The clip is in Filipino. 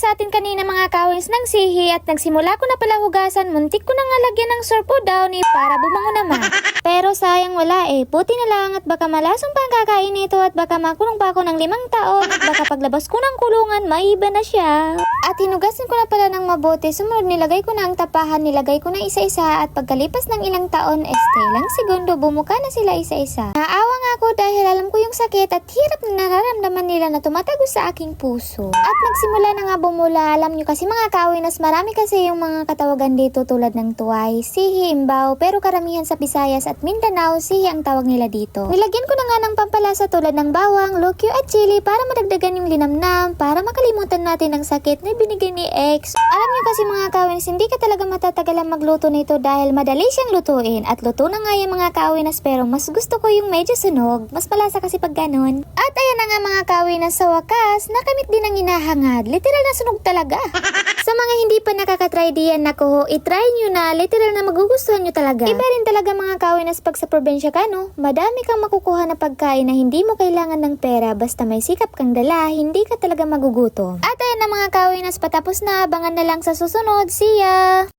sa atin kanina mga kawins ng sihi at nagsimula ko na pala hugasan, muntik ko na nga lagyan ng surpo daw ni para bumango naman. Pero sayang wala buti na lang at baka malasong pa ang kakain nito at baka makulong pa ako ng 5 taon at baka paglabas ko ng kulungan maiba na siya. At hinugasan ko na pala ng mabuti, sumunod nilagay ko na ang tapahan, nilagay ko na isa-isa at pagkalipas ng ilang taon, lang segundo bumuka na sila isa-isa. Naawa nga ako dahil alam ko yung sakit at hirap na nararamdaman nila na tumatago sa aking puso. At nagsimula na nga bumula, alam nyo kasi mga kawinas, marami kasi yung mga katawagan dito tulad ng tuway, sihi, imbaw, pero karamihan sa Visayas at Mindanao, sihi ang tawag nila dito. Nilagyan ko na nga ng pampalasa tulad ng bawang, lukyo at chili para madagdagan yung linamnam, para makalimutan natin ang sakit na binigay ni ex. Alam nyo kasi mga kawinas, hindi ka talaga matatagalan magluto nito dahil madali siyang lutuin at luto na nga yung mga kawinas, pero mas gusto ko yung medyo sunog, mas malasa kasi pag ganun. At ayan na nga mga kawinas, sa wakas, nakamit din ang hinahangad, literal na sunog talaga. Sa mga hindi pa nakakatry diyan, naku, itry nyo na, literal na magugustuhan nyo talaga. Iba rin talaga mga kawinas pag sa probinsya ka, no? Madami kang makukuha na pagkain na hindi mo kailangan ng pera, basta may sikap kang dala, hindi ka talaga magugutom. At ayan na mga kawinas, patapos na, abangan na lang sa susunod. See ya!